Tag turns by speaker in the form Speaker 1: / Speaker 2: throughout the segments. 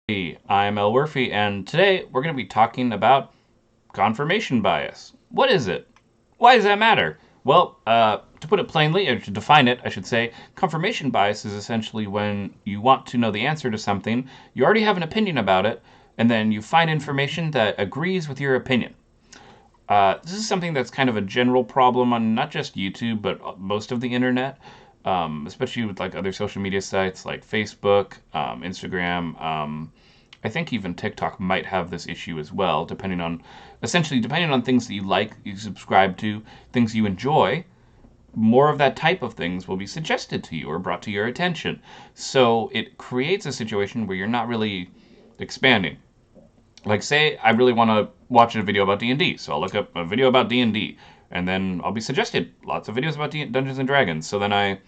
Speaker 1: Hey, I'm Elwirfy, and today we're going to be talking about confirmation bias. What is it? Why does that matter? Well, to put it plainly, or to define it, I should say, confirmation bias is essentially when you want to know the answer to something, you already have an opinion about it, and then you find information that agrees with your opinion. This is something that's kind of a general problem on not just YouTube, but most of the internet, especially with like other social media sites like Facebook, Instagram. I think even TikTok might have this issue as well, depending on things that you like, you subscribe to, things you enjoy. More of that type of things will be suggested to you or brought to your attention. So it creates a situation where you're not really expanding. Like, say I really want to watch a video about D&D, so I'll look up a video about D&D, and then I'll be suggested lots of videos about Dungeons and Dragons. So then I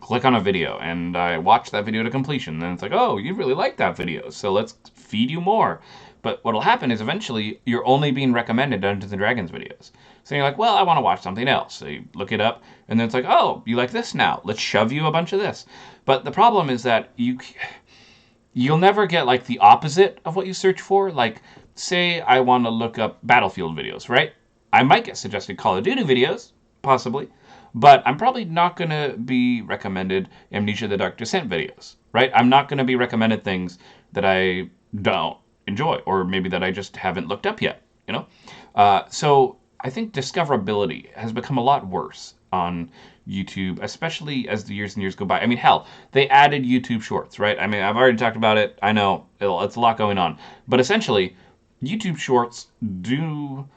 Speaker 1: click on a video and I watch that video to completion. Then it's like, oh, you really like that video, so let's feed you more. But what'll happen is eventually you're only being recommended Dungeons and Dragons videos. So you're like, well, I want to watch something else. So you look it up, and then it's like, oh, you like this now? Let's shove you a bunch of this. But the problem is that you'll never get like the opposite of what you search for. Like, say I want to look up Battlefield videos, right? I might get suggested Call of Duty videos, possibly, but I'm probably not going to be recommended Amnesia the Dark Descent videos, right? I'm not going to be recommended things that I don't enjoy, or maybe that I just haven't looked up yet, you know? So I think discoverability has become a lot worse on YouTube, especially as the years and years go by. I mean, hell, they added YouTube Shorts, right? I mean, I've already talked about it. I know it's a lot going on. But essentially, YouTube Shorts do,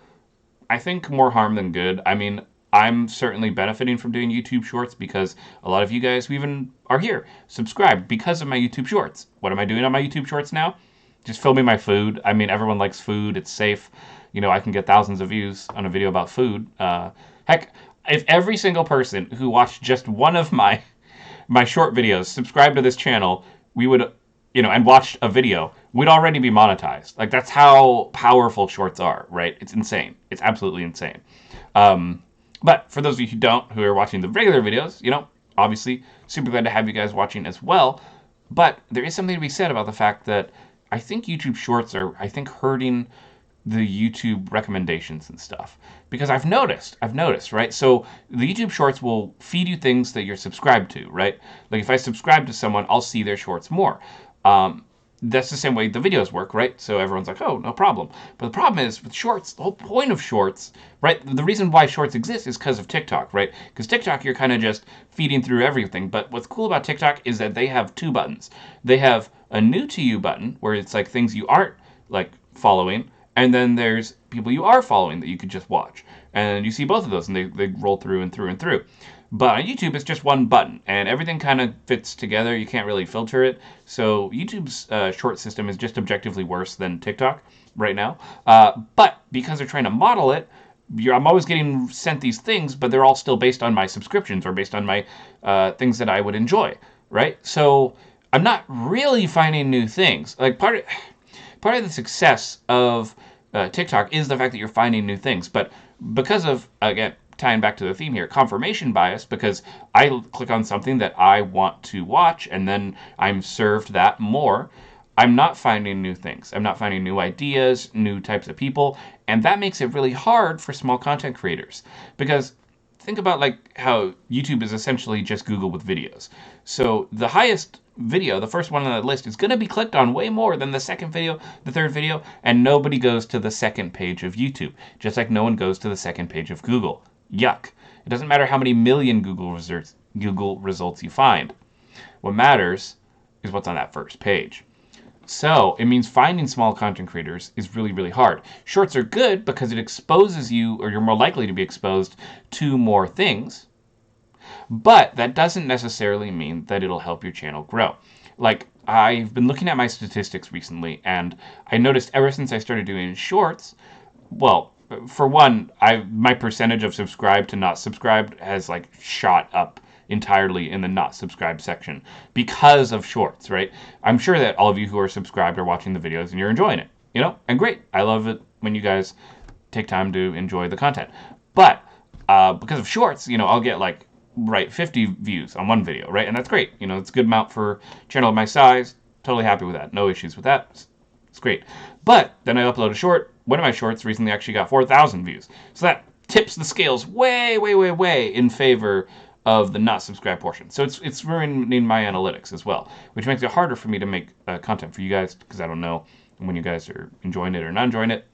Speaker 1: I think, more harm than good. I mean, I'm certainly benefiting from doing YouTube Shorts because a lot of you guys who even are here subscribe because of my YouTube Shorts. What am I doing on my YouTube Shorts now? Just filming my food. I mean, everyone likes food. It's safe. You know, I can get thousands of views on a video about food. Heck, if every single person who watched just one of my short videos subscribed to this channel, we would, and watched a video, we'd already be monetized. Like, that's how powerful shorts are, right? It's insane. It's absolutely insane. But for those of you who are watching the regular videos, obviously super glad to have you guys watching as well. But there is something to be said about the fact that I think YouTube Shorts are, hurting the YouTube recommendations and stuff. Because I've noticed, right? So the YouTube Shorts will feed you things that you're subscribed to, right? Like if I subscribe to someone, I'll see their shorts more. That's the same way the videos work, right? So everyone's like, oh, no problem. But the problem is with shorts, the whole point of shorts, right? The reason why shorts exist is because of TikTok, right? Because TikTok, you're kind of just feeding through everything. But what's cool about TikTok is that they have two buttons. They have a new to you button where it's like things you aren't like following. And then there's people you are following that you could just watch. And you see both of those and they roll through and through and through. But on YouTube, it's just one button, and everything kind of fits together. You can't really filter it. So YouTube's short system is just objectively worse than TikTok right now. But because they're trying to model it, I'm always getting sent these things, but they're all still based on my subscriptions or based on my things that I would enjoy, right? So I'm not really finding new things. Like part of the success of TikTok is the fact that you're finding new things. But because of, again, tying back to the theme here, confirmation bias, because I click on something that I want to watch and then I'm served that more, I'm not finding new things. I'm not finding new ideas, new types of people, and that makes it really hard for small content creators. Because think about like how YouTube is essentially just Google with videos. So the highest video, the first one on that list, is going to be clicked on way more than the second video, the third video, and nobody goes to the second page of YouTube, just like no one goes to the second page of Google. Yuck. It doesn't matter how many million Google results you find. What matters is what's on that first page. So it means finding small content creators is really, really hard. Shorts are good because it exposes you, or you're more likely to be exposed to more things. But that doesn't necessarily mean that it'll help your channel grow. Like, I've been looking at my statistics recently, and I noticed ever since I started doing shorts, well, for one, my percentage of subscribed to not subscribed has like shot up entirely in the not subscribed section because of shorts, right? I'm sure that all of you who are subscribed are watching the videos and you're enjoying it, and great. I love it when you guys take time to enjoy the content. But because of shorts, I'll get like 50 views on one video, right? And that's great. It's a good amount for a channel of my size. Totally happy with that. No issues with that. It's great. But then I upload a short. One of my shorts recently actually got 4,000 views. So that tips the scales way, way, way, way in favor of the not subscribed portion. So it's ruining my analytics as well, which makes it harder for me to make content for you guys because I don't know when you guys are enjoying it or not enjoying it.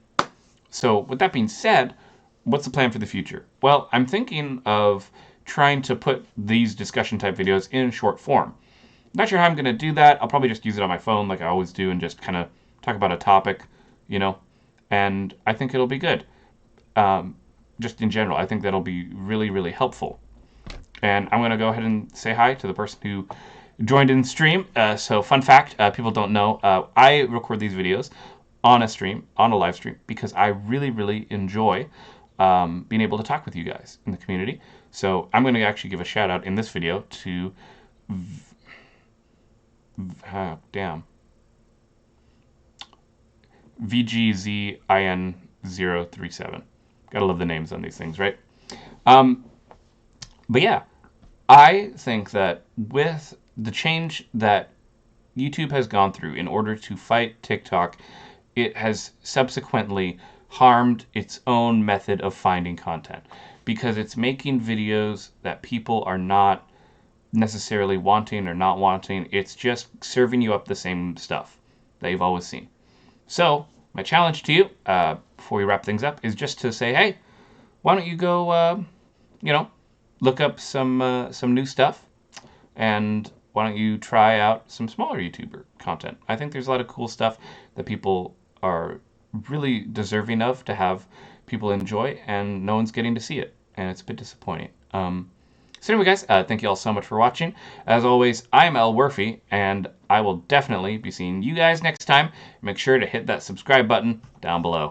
Speaker 1: So with that being said, what's the plan for the future? Well, I'm thinking of trying to put these discussion type videos in short form. Not sure how I'm going to do that. I'll probably just use it on my phone like I always do and just kind of talk about a topic, and I think it'll be good. Just in general, I think that'll be really, really helpful. And I'm going to go ahead and say hi to the person who joined in stream. So fun fact, people don't know, I record these videos on a stream, on a live stream, because I really, really enjoy being able to talk with you guys in the community. So I'm going to actually give a shout out in this video to VGZIN037. Gotta love the names on these things, right? But yeah, I think that with the change that YouTube has gone through in order to fight TikTok, it has subsequently harmed its own method of finding content because it's making videos that people are not necessarily wanting or not wanting. It's just serving you up the same stuff that you've always seen. So my challenge to you before we wrap things up is just to say, hey, why don't you go, look up some new stuff, and why don't you try out some smaller YouTuber content? I think there's a lot of cool stuff that people are really deserving of to have people enjoy, and no one's getting to see it, and it's a bit disappointing. So anyway, guys, thank you all so much for watching. As always, I'm Elwirfy, and I will definitely be seeing you guys next time. Make sure to hit that subscribe button down below.